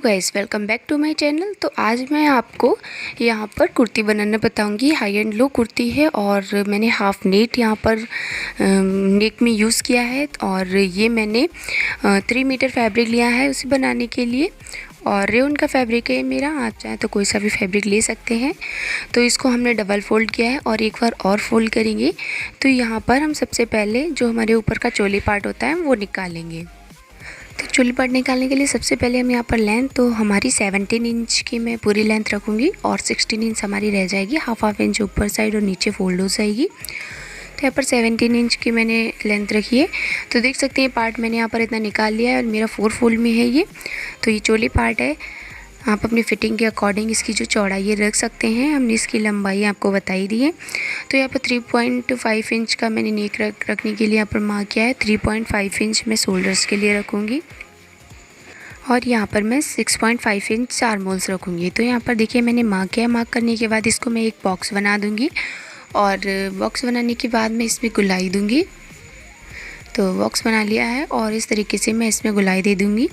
Guys, welcome back to my channel. तो आज मैं आपको यहाँ पर कुर्ती बनाना बताऊंगी। हाई एंड लो कुर्ती है और मैंने हाफ नेट यहाँ पर नेक में यूज़ किया है। और ये मैंने 3 मीटर फैब्रिक लिया है उसे बनाने के लिए। और रेयन का फैब्रिक है मेरा, आप चाहें तो कोई सा भी फैब्रिक ले सकते हैं। तो इसको हमने डबल फोल्ड किया है और एक बार और फोल्ड करेंगे। तो यहाँ पर हम सबसे पहले जो हमारे ऊपर का चोली पार्ट होता है वो निकालेंगे। तो चोली पार्ट निकालने के लिए सबसे पहले हम यहाँ पर लेंथ, तो हमारी 17 इंच की मैं पूरी लेंथ रखूँगी और 16 इंच हमारी रह जाएगी। हाफ इंच ऊपर साइड और नीचे फोल्ड हो जाएगी। तो यहाँ पर 17 इंच की मैंने लेंथ रखी है। तो देख सकते हैं पार्ट मैंने यहाँ पर इतना निकाल लिया है और मेरा 4 फोल्ड में है ये। तो ये चोली पार्ट है। आप अपनी फिटिंग के अकॉर्डिंग इसकी जो चौड़ाई रख सकते हैं। हमने इसकी लंबाई आपको बताई दी है। तो यहाँ पर 3.5 इंच का मैंने नेक रखने के लिए यहाँ पर मार्क किया है। 3.5 इंच मैं शोल्डर्स के लिए रखूँगी और यहाँ पर मैं 6.5 इंच आर्म होल्स रखूँगी। तो यहाँ पर देखिए मैंने मार्क किया। मार्क करने के बाद इसको मैं एक बॉक्स बना दूँगी और बॉक्स बनाने के बाद मैं इसमें गुलाई दूँगी। तो बॉक्स बना लिया है और इस तरीके से मैं इसमें गुलाई दे दूँगी।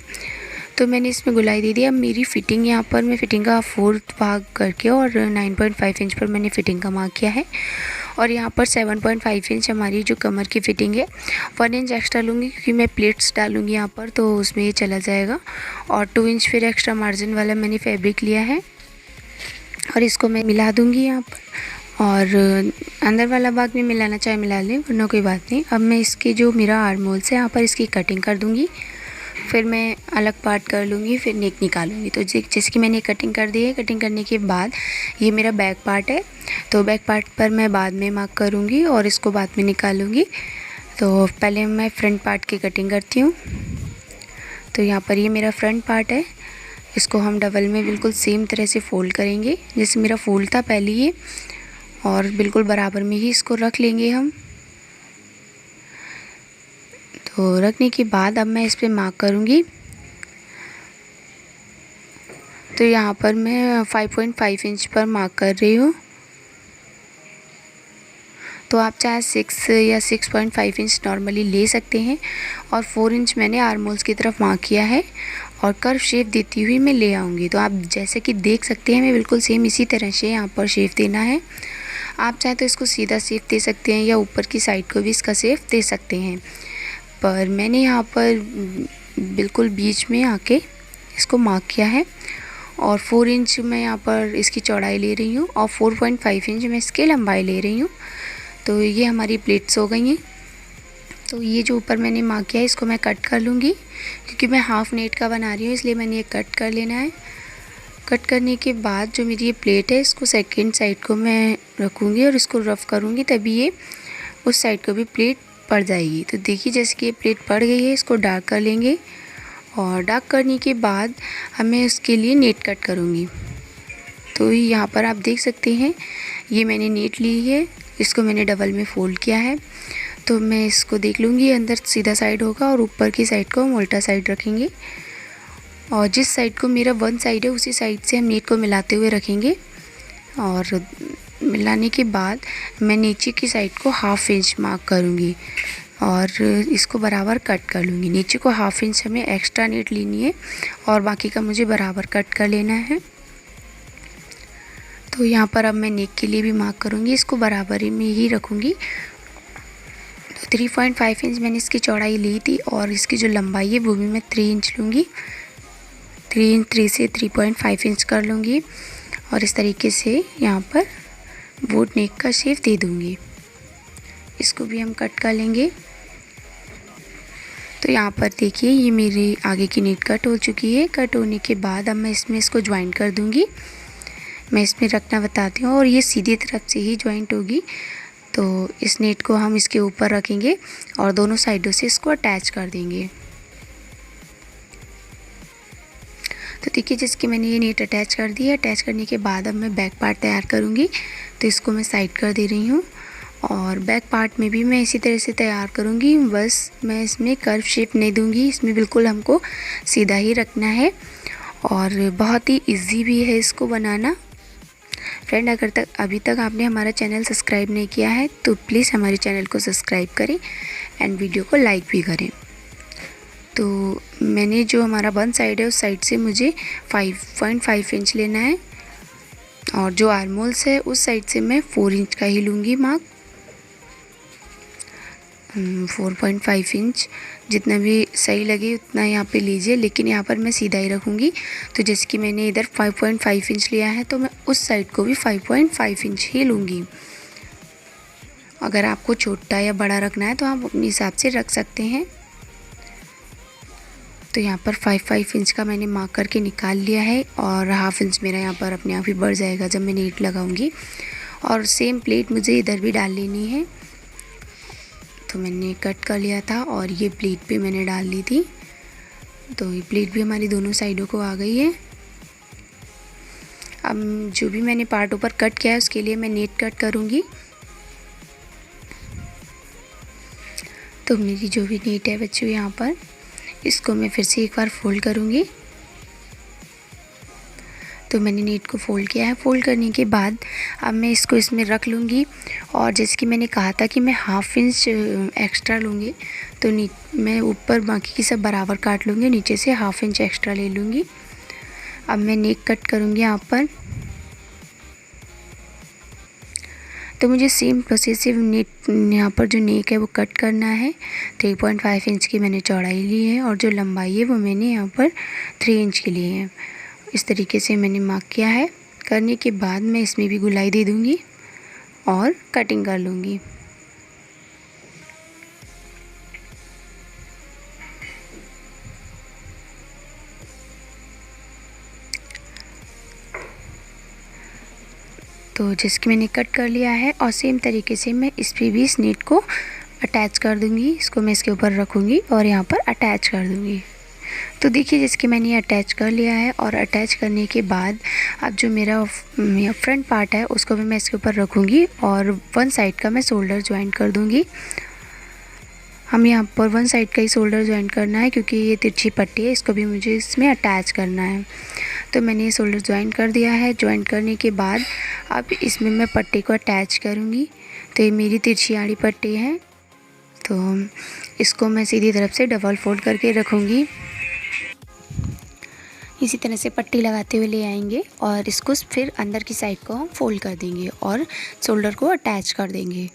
तो मैंने इसमें गुलाई दे दी। अब मेरी फ़िटिंग यहाँ पर मैं फ़िटिंग का 4th भाग करके और 9.5 इंच पर मैंने फ़िटिंग का मार्क किया है। और यहाँ पर 7.5 इंच हमारी जो कमर की फ़िटिंग है 1 इंच एक्स्ट्रा लूँगी क्योंकि मैं प्लेट्स डालूँगी यहाँ पर, तो उसमें ये चला जाएगा। और 2 इंच फिर एक्स्ट्रा मार्जिन वाला मैंने फैब्रिक लिया है और इसको मैं मिला दूँगी यहाँ पर। और अंदर वाला भाग में मिलाना चाहे मिला लें, वरना कोई बात नहीं। अब मैं इसके जो मेरा आर्म होल्स है यहाँ पर इसकी कटिंग कर दूँगी। फिर मैं अलग पार्ट कर लूँगी, फिर नेक निकालूँगी। तो जैसे कि मैंने कटिंग कर दी है। कटिंग करने के बाद ये मेरा बैक पार्ट है। तो बैक पार्ट पर मैं बाद में मार्क करूँगी और इसको बाद में निकालूँगी। तो पहले मैं फ्रंट पार्ट की कटिंग करती हूँ। तो यहाँ पर ये मेरा फ्रंट पार्ट है। इसको हम डबल में बिल्कुल सेम तरह से फ़ोल्ड करेंगे जैसे मेरा फोल्ड था पहले ये, और बिल्कुल बराबर में ही इसको रख लेंगे हम। तो रखने के बाद अब मैं इस पर मार्क करूँगी। तो यहाँ पर मैं 5.5 इंच पर मार्क कर रही हूँ। तो आप चाहे 6 या 6.5 इंच नॉर्मली ले सकते हैं। और 4 इंच मैंने आर्म होल्स की तरफ मार्क किया है और कर्व शेप देती हुई मैं ले आऊँगी। तो आप जैसे कि देख सकते हैं मैं बिल्कुल सेम इसी तरह से यहाँ पर शेप देना है। आप चाहे तो इसको सीधा शेप दे सकते हैं या ऊपर की साइड को भी इसका शेप दे सकते हैं, पर मैंने यहाँ पर बिल्कुल बीच में आके इसको मार्क किया है। और 4 इंच मैं यहाँ पर इसकी चौड़ाई ले रही हूँ और 4.5 इंच मैं इसकी लंबाई ले रही हूँ। तो ये हमारी प्लेट्स हो गई हैं। तो ये जो ऊपर मैंने मार्क किया है इसको मैं कट कर लूँगी क्योंकि मैं हाफ नेट का बना रही हूँ, इसलिए मैंने ये कट कर लेना है। कट करने के बाद जो मेरी ये प्लेट है इसको सेकंड साइड को मैं रखूँगी और इसको रफ़ करूँगी, तभी ये उस साइड को भी प्लेट पड़ जाएगी। तो देखिए जैसे कि ये प्लेट पड़ गई है, इसको डार्क कर लेंगे और डार्क करने के बाद हमें उसके लिए नेट कट करूँगी। तो यहाँ पर आप देख सकते हैं ये मैंने नेट ली है, इसको मैंने डबल में फ़ोल्ड किया है। तो मैं इसको देख लूँगी, अंदर सीधा साइड होगा और ऊपर की साइड को हम उल्टा साइड रखेंगे। और जिस साइड को मेरा 1 साइड है उसी साइड से हम नेट को मिलाते हुए रखेंगे। और मिलाने के बाद मैं नीचे की साइड को हाफ इंच मार्क करूँगी और इसको बराबर कट कर लूँगी। नीचे को हाफ इंच हमें एक्स्ट्रा नेट लेनी है और बाकी का मुझे बराबर कट कर लेना है। तो यहाँ पर अब मैं नेक के लिए भी मार्क करूँगी, इसको बराबरी में ही रखूँगी। तो 3.5 इंच मैंने इसकी चौड़ाई ली थी और इसकी जो लंबाई है वो भी मैं 3 इंच लूँगी। 3 से 3.5 इंच कर लूँगी और इस तरीके से यहाँ पर बोट नेक का शेप दे दूँगी। इसको भी हम कट कर लेंगे। तो यहाँ पर देखिए ये मेरी आगे की नेट कट हो चुकी है। कट होने के बाद अब मैं इसमें इसको ज्वाइन कर दूँगी। मैं इसमें रखना बताती हूँ और ये सीधी तरफ से ही ज्वाइंट होगी। तो इस नेट को हम इसके ऊपर रखेंगे और दोनों साइडों से इसको अटैच कर देंगे। तो देखिए जैसे कि मैंने ये नेट अटैच कर दी है। अटैच करने के बाद अब मैं बैक पार्ट तैयार करूँगी। तो इसको मैं साइड कर दे रही हूँ और बैक पार्ट में भी मैं इसी तरह से तैयार करूँगी। बस मैं इसमें कर्व शेप नहीं दूँगी, इसमें बिल्कुल हमको सीधा ही रखना है और बहुत ही ईजी भी है इसको बनाना। फ्रेंड, अगर अभी तक आपने हमारा चैनल सब्सक्राइब नहीं किया है तो प्लीज़ हमारे चैनल को सब्सक्राइब करें एंड वीडियो को लाइक भी करें। तो मैंने जो हमारा वन साइड है उस साइड से मुझे 5.5 इंच लेना है, और जो आर्म होल्स है उस साइड से मैं 4 इंच का ही लूँगी मार्क। 4.5 इंच जितना भी सही लगे उतना यहाँ पे लीजिए, लेकिन यहाँ पर मैं सीधा ही रखूँगी। तो जैसे कि मैंने इधर 5.5 इंच लिया है तो मैं उस साइड को भी 5.5 इंच ही लूँगी। अगर आपको छोटा या बड़ा रखना है तो आप अपने हिसाब से रख सकते हैं। तो यहाँ पर 5 इंच का मैंने मार्क करके निकाल लिया है, और हाफ इंच मेरा यहाँ पर अपने आप ही बढ़ जाएगा जब मैं नीट लगाऊंगी। और सेम प्लेट मुझे इधर भी डाल लेनी है। तो मैंने कट कर लिया था और ये प्लेट भी मैंने डाल ली थी। तो ये प्लेट भी हमारी दोनों साइडों को आ गई है। अब जो भी मैंने पार्ट ऊपर कट किया है उसके लिए मैं नेट कट करूँगी। तो मेरी जो भी नेट है बच्चों यहाँ पर, इसको मैं फिर से एक बार फोल्ड करूँगी। तो मैंने नेट को फोल्ड किया है। फोल्ड करने के बाद अब मैं इसको इसमें रख लूँगी, और जैसे कि मैंने कहा था कि मैं हाफ इंच एक्स्ट्रा लूँगी, तो मैं ऊपर बाकी की सब बराबर काट लूँगी, नीचे से हाफ इंच एक्स्ट्रा ले लूँगी। अब मैं नेक कट करूँगी यहाँ पर। तो मुझे सेम प्रोसेस से नेट यहाँ पर जो नेक है वो कट करना है। 3.5 इंच की मैंने चौड़ाई ली है, और जो लंबाई है वो मैंने यहाँ पर 3 इंच की ली है। इस तरीके से मैंने मार्क किया है। करने के बाद मैं इसमें भी गुलाई दे दूँगी और कटिंग कर लूँगी। तो जिसकी मैंने कट कर लिया है, और सेम तरीके से मैं इस पे भी इस नेट को अटैच कर दूँगी। इसको मैं इसके ऊपर रखूँगी और यहाँ पर अटैच कर दूँगी। तो देखिए जिसकी मैंने अटैच कर लिया है, और अटैच करने के बाद अब जो मेरा फ्रंट पार्ट है उसको भी मैं इसके ऊपर रखूँगी, और वन साइड का मैं शोल्डर ज्वाइन कर दूँगी। हम यहाँ पर वन साइड का ही शोल्डर ज्वाइन करना है, क्योंकि ये तिरछी पट्टी है, इसको भी मुझे इसमें अटैच करना है। तो मैंने ये शोल्डर ज्वाइन कर दिया है। ज्वाइन करने के बाद अब इसमें मैं पट्टी को अटैच करूँगी। तो ये मेरी तिरछी आड़ी पट्टी है, तो इसको मैं सीधी तरफ से डबल फोल्ड करके रखूँगी। इसी तरह से पट्टी लगाते हुए ले आएंगे, और इसको फिर अंदर की साइड को हम फोल्ड कर देंगे और शोल्डर को अटैच कर देंगे।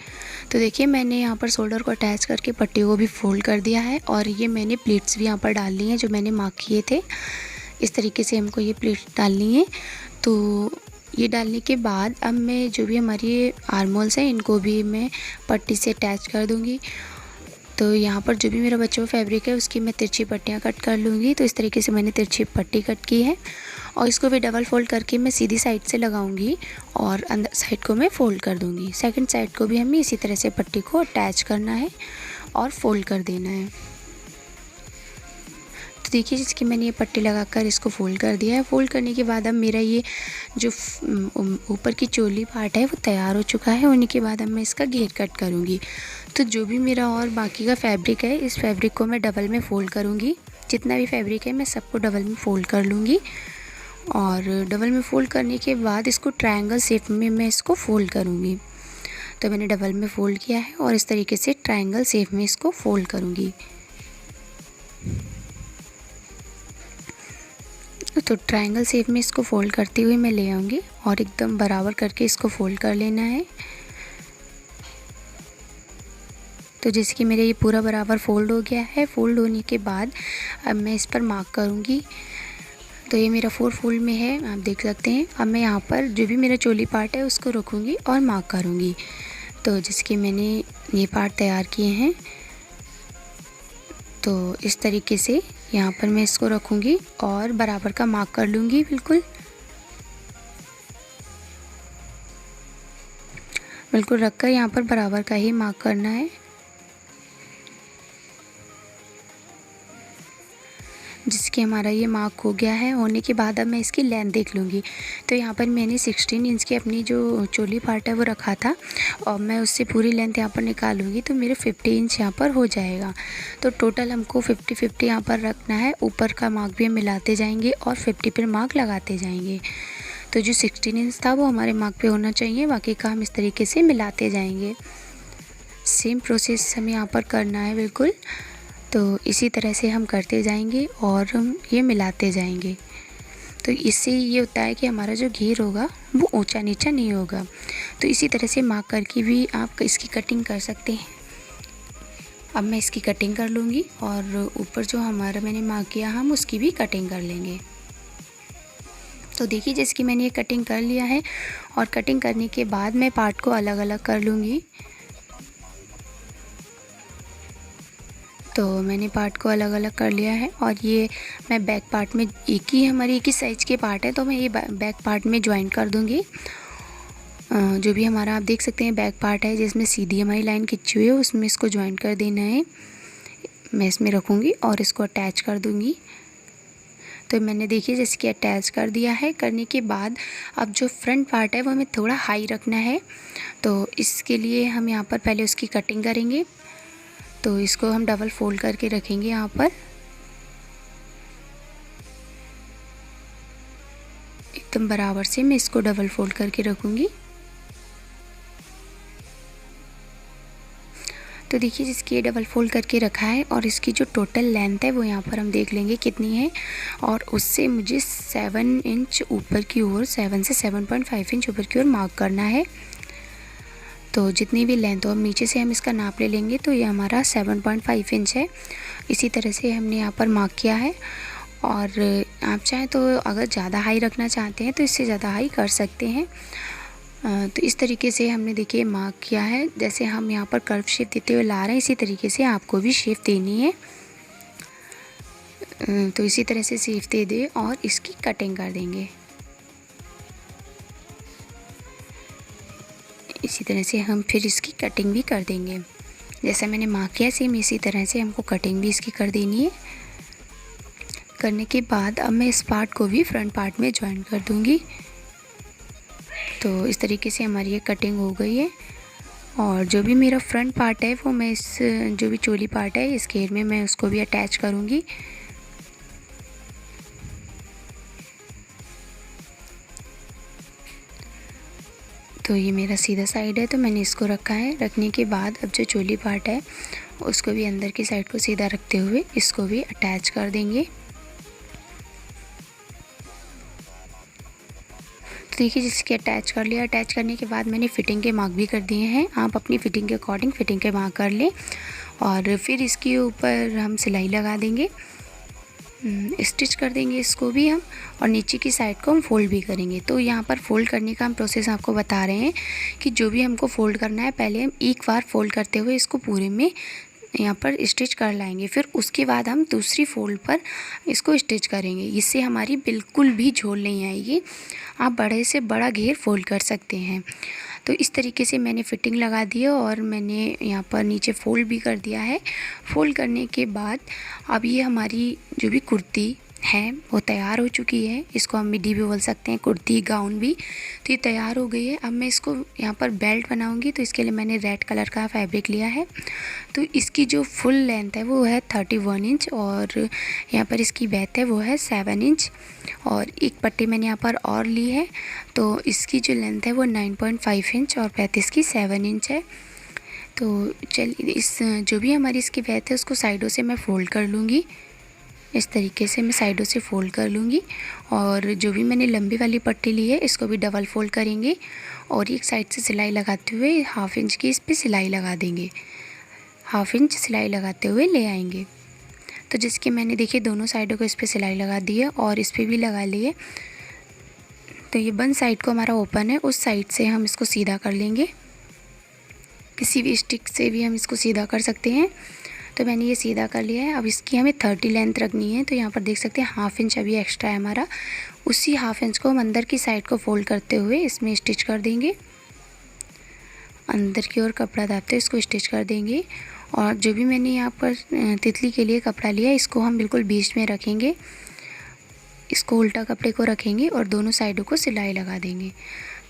तो देखिए मैंने यहाँ पर शोल्डर को अटैच करके पट्टी को भी फोल्ड कर दिया है, और ये मैंने प्लीट्स भी यहाँ पर डाल ली हैं जो मैंने मार्क किए थे। इस तरीके से हमको ये प्लीट्स डालनी है। तो ये डालने के बाद अब मैं जो भी हमारी आर्म होल्स हैं इनको भी मैं पट्टी से अटैच कर दूँगी। तो यहाँ पर जो भी मेरा बच्चों फैब्रिक है उसकी मैं तिरछी पट्टियाँ कट कर लूँगी। तो इस तरीके से मैंने तिरछी पट्टी कट की है, और इसको भी डबल फोल्ड करके मैं सीधी साइड से लगाऊंगी, और अंदर साइड को मैं फ़ोल्ड कर दूँगी। सेकंड साइड को भी हमें इसी तरह से पट्टी को अटैच करना है और फ़ोल्ड कर देना है। तो देखिए जिसकी मैंने ये पट्टी लगाकर इसको फ़ोल्ड कर दिया है। फ़ोल्ड करने के बाद अब मेरा ये जो ऊपर की चोली पार्ट है वो तैयार हो चुका है। होने के बाद अब मैं इसका घेर कट करूँगी। तो जो भी मेरा और बाकी का फैब्रिक है, इस फैब्रिक को मैं डबल में फ़ोल्ड करूँगी। जितना भी फैब्रिक है मैं सबको डबल में फ़ोल्ड कर लूँगी, और डबल में फ़ोल्ड करने के बाद इसको ट्रायंगल शेप में मैं इसको फ़ोल्ड करूँगी। तो मैंने डबल में फ़ोल्ड किया है, और इस तरीके से ट्रायंगल शेप में इसको फ़ोल्ड करूँगी। तो ट्रायंगल शेप में इसको फ़ोल्ड करते हुए मैं ले आऊँगी, और एकदम बराबर करके इसको फ़ोल्ड कर लेना है। तो जैसे कि मेरा ये पूरा बराबर फ़ोल्ड हो गया है। फ़ोल्ड होने के बाद अब मैं इस पर मार्क करूँगी। तो ये मेरा 4 फोल्ड में है, आप देख सकते हैं। अब मैं यहाँ पर जो भी मेरा चोली पार्ट है उसको रखूँगी और मार्क करूँगी। तो जिसके मैंने ये पार्ट तैयार किए हैं, तो इस तरीके से यहाँ पर मैं इसको रखूँगी और बराबर का मार्क कर लूँगी। बिल्कुल रखकर यहाँ पर बराबर का ही मार्क करना है। जिसके हमारा ये मार्क हो गया है। होने के बाद अब मैं इसकी लेंथ देख लूँगी। तो यहाँ पर मैंने 16 इंच की अपनी जो चोली पार्ट है वो रखा था, और मैं उससे पूरी लेंथ यहाँ पर निकालूँगी तो मेरे 50 इंच यहाँ पर हो जाएगा। तो टोटल हमको 50-50 यहाँ पर रखना है। ऊपर का मार्क भी हम मिलाते जाएंगे और 50 पर मार्क लगाते जाएंगे। तो जो 16 इंच था वो हमारे मार्क पे होना चाहिए, बाकी का हम इस तरीके से मिलाते जाएंगे। सेम प्रोसेस हमें यहाँ पर करना है बिल्कुल। तो इसी तरह से हम करते जाएंगे और हम ये मिलाते जाएंगे। तो इससे ये होता है कि हमारा जो घेर होगा वो ऊंचा नीचा नहीं होगा। तो इसी तरह से मार्क करके भी आप इसकी कटिंग कर सकते हैं। अब मैं इसकी कटिंग कर लूँगी और ऊपर जो हमारा मैंने मार्क किया हम उसकी भी कटिंग कर लेंगे। तो देखिए जैसे कि मैंने ये कटिंग कर लिया है और कटिंग करने के बाद मैं पार्ट को अलग अलग कर लूँगी। तो मैंने पार्ट को अलग अलग कर लिया है और ये मैं बैक पार्ट में एक ही साइज़ के पार्ट है, तो मैं ये बैक पार्ट में ज्वाइन कर दूँगी। जो भी हमारा आप देख सकते हैं बैक पार्ट है जिसमें सीधी हमारी लाइन खिंची हुई है, उसमें इसको ज्वाइन कर देना है। मैं इसमें रखूँगी और इसको अटैच कर दूँगी। तो मैंने देखिए जैसे कि अटैच कर दिया है। करने के बाद अब जो फ्रंट पार्ट है वो हमें थोड़ा हाई रखना है, तो इसके लिए हम यहाँ पर पहले उसकी कटिंग करेंगे। तो इसको हम डबल फोल्ड करके रखेंगे यहाँ पर, एकदम बराबर से मैं इसको डबल फोल्ड करके रखूँगी। तो देखिए जिसकी डबल फोल्ड करके रखा है और इसकी जो टोटल लेंथ है वो यहाँ पर हम देख लेंगे कितनी है, और उससे मुझे 7 इंच ऊपर की ओर 7 से 7.5 इंच ऊपर की ओर मार्क करना है। तो जितनी भी लेंथ हो हम नीचे से हम इसका नाप ले लेंगे। तो ये हमारा 7.5 इंच है। इसी तरह से हमने यहाँ पर मार्क किया है। और आप चाहें तो अगर ज़्यादा हाई रखना चाहते हैं तो इससे ज़्यादा हाई कर सकते हैं। तो इस तरीके से हमने देखिए मार्क किया है। जैसे हम यहाँ पर कर्व शेप देते हुए ला रहे हैं इसी तरीके से आपको भी शेप देनी है। तो इसी तरह से शेप दे दे और इसकी कटिंग कर देंगे। इसी तरह से हम फिर इसकी कटिंग भी कर देंगे। जैसा मैंने मार्क किया सेम इसी तरह से हमको कटिंग भी इसकी कर देनी है। करने के बाद अब मैं इस पार्ट को भी फ्रंट पार्ट में ज्वाइन कर दूंगी। तो इस तरीके से हमारी ये कटिंग हो गई है। और जो भी मेरा फ्रंट पार्ट है वो मैं इस जो भी चोली पार्ट है इस घेर में मैं उसको भी अटैच करूँगी। तो ये मेरा सीधा साइड है, तो मैंने इसको रखा है। रखने के बाद अब जो चोली पार्ट है उसको भी अंदर की साइड को सीधा रखते हुए इसको भी अटैच कर देंगे। तो देखिए जिसके अटैच कर लिया। अटैच करने के बाद मैंने फ़िटिंग के मार्क भी कर दिए हैं। आप अपनी फ़िटिंग के अकॉर्डिंग फ़िटिंग के मार्क कर लें और फिर इसके ऊपर हम सिलाई लगा देंगे, स्टिच कर देंगे इसको भी हम, और नीचे की साइड को हम फ़ोल्ड भी करेंगे। तो यहाँ पर फ़ोल्ड करने का हम प्रोसेस आपको बता रहे हैं कि जो भी हमको फ़ोल्ड करना है पहले हम एक बार फ़ोल्ड करते हुए इसको पूरे में यहाँ पर स्टिच कर लाएंगे। फिर उसके बाद हम दूसरी फ़ोल्ड पर इसको स्टिच करेंगे। इससे हमारी बिल्कुल भी झोल नहीं आएगी। आप बड़े से बड़ा घेर फ़ोल्ड कर सकते हैं। तो इस तरीके से मैंने फ़िटिंग लगा दी है और मैंने यहाँ पर नीचे फ़ोल्ड भी कर दिया है। फ़ोल्ड करने के बाद अब ये हमारी जो भी कुर्ती है वो तैयार हो चुकी है। इसको हम मिडी भी बोल सकते हैं, कुर्ती गाउन भी। तो ये तैयार हो गई है। अब मैं इसको यहाँ पर बेल्ट बनाऊंगी। तो इसके लिए मैंने रेड कलर का फैब्रिक लिया है। तो इसकी जो फुल लेंथ है वो है 31 इंच और यहाँ पर इसकी बैथ है वो है 7 इंच और एक पट्टी मैंने यहाँ पर और ली है। तो इसकी जो लेंथ है वो 9.5 इंच और बैथ इसकी 7 इंच है। तो चलिए इस जो भी हमारी इसकी बैथ है उसको साइडों से मैं फ़ोल्ड कर लूँगी। इस तरीके से मैं साइडों से फ़ोल्ड कर लूँगी और जो भी मैंने लंबी वाली पट्टी ली है इसको भी डबल फ़ोल्ड करेंगे और एक साइड से सिलाई लगाते हुए 1/2 इंच की इस पर सिलाई लगा देंगे। 1/2 इंच सिलाई लगाते हुए ले आएंगे। तो जिसके मैंने देखिए दोनों साइडों को इस पर सिलाई लगा दी है और इस पर भी लगा ली है। तो ये बंद साइड को हमारा ओपन है, उस साइड से हम इसको सीधा कर लेंगे। किसी भी स्टिक से भी हम इसको सीधा कर सकते हैं। तो मैंने ये सीधा कर लिया है। अब इसकी हमें 30 लेंथ रखनी है। तो यहाँ पर देख सकते हैं 1/2 इंच अभी एक्स्ट्रा है हमारा। उसी 1/2 इंच को हम अंदर की साइड को फोल्ड करते हुए इसमें स्टिच कर देंगे। अंदर की ओर कपड़ा दाबते इसको स्टिच कर देंगे। और जो भी मैंने यहाँ पर तितली के लिए कपड़ा लिया इसको हम बिल्कुल बीच में रखेंगे। इसको उल्टा कपड़े को रखेंगे और दोनों साइडों को सिलाई लगा देंगे।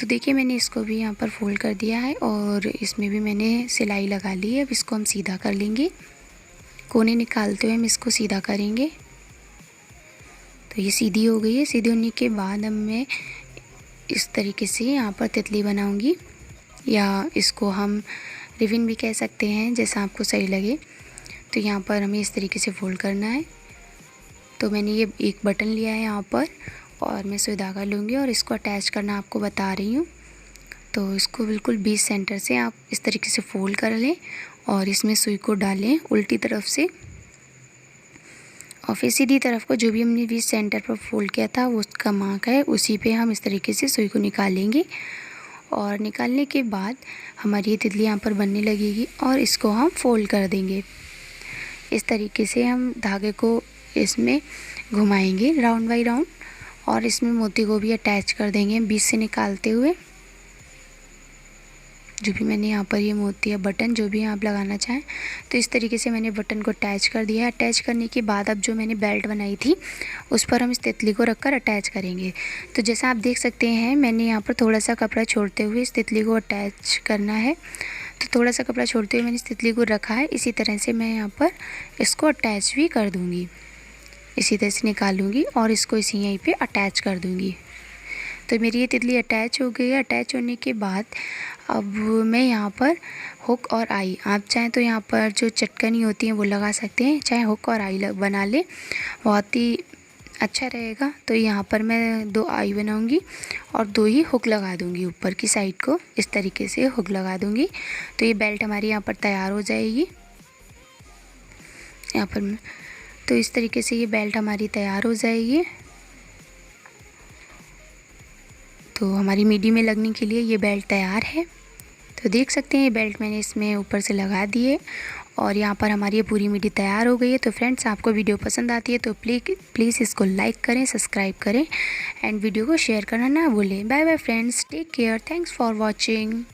तो देखिए मैंने इसको भी यहाँ पर फोल्ड कर दिया है और इसमें भी मैंने सिलाई लगा ली है। अब इसको हम सीधा कर लेंगे। कोने निकालते हुए हम इसको सीधा करेंगे। तो ये सीधी हो गई है। सीधी होने के बाद अब मैं इस तरीके से यहाँ पर तितली बनाऊंगी, या इसको हम रिबन भी कह सकते हैं, जैसा आपको सही लगे। तो यहाँ पर हमें इस तरीके से फ़ोल्ड करना है। तो मैंने ये एक बटन लिया है यहाँ पर और मैं सुई धागा लूँगी और इसको अटैच करना आपको बता रही हूँ। तो इसको बिल्कुल बीच सेंटर से आप इस तरीके से फ़ोल्ड कर लें और इसमें सुई को डालें उल्टी तरफ से, और फिर सीधी तरफ को जो भी हमने बीच सेंटर पर फ़ोल्ड किया था वो उसका मार्क है, उसी पे हम इस तरीके से सुई को निकालेंगे। और निकालने के बाद हमारी ये तितली यहाँ पर बनने लगेगी और इसको हम फ़ोल्ड कर देंगे। इस तरीके से हम धागे को इसमें घुमाएंगे राउंड बाई राउंड और इसमें मोती को भी अटैच कर देंगे बीच से निकालते हुए। जो भी मैंने यहाँ पर ये मोती या बटन जो भी आप लगाना चाहें, तो इस तरीके से मैंने बटन को अटैच कर दिया है। अटैच करने के बाद अब जो मैंने बेल्ट बनाई थी उस पर हम इस तितली को रखकर अटैच करेंगे। तो जैसा आप देख सकते हैं मैंने यहाँ पर थोड़ा सा कपड़ा छोड़ते हुए इस तितली को अटैच करना है। तो थोड़ा सा कपड़ा छोड़ते हुए मैंने इस तितली को रखा है। इसी तरह से मैं यहाँ पर इसको अटैच भी कर दूँगी। इसी तरह से निकालूँगी और इसको इसी यहीं पर अटैच कर दूँगी। तो मेरी ये तितली अटैच हो गई है। अटैच होने के बाद अब मैं यहाँ पर हुक और आई, आप चाहें तो यहाँ पर जो चटकनी होती है वो लगा सकते हैं, चाहे हुक और आई बना लें, बहुत ही अच्छा रहेगा। तो यहाँ पर मैं 2 आई बनाऊँगी और 2 ही हुक लगा दूँगी, ऊपर की साइड को इस तरीके से हुक लगा दूँगी। तो ये बेल्ट हमारी यहाँ पर तैयार हो जाएगी। यहाँ पर तो इस तरीके से ये बेल्ट हमारी तैयार हो जाएगी। तो हमारी मिडी में लगने के लिए ये बेल्ट तैयार है। तो देख सकते हैं ये बेल्ट मैंने इसमें ऊपर से लगा दिए और यहाँ पर हमारी ये पूरी मिडी तैयार हो गई है। तो फ्रेंड्स, आपको वीडियो पसंद आती है तो प्लीज़ इसको लाइक करें, सब्सक्राइब करें एंड वीडियो को शेयर करना ना भूलें। Bye bye friends, take care, thanks for watching.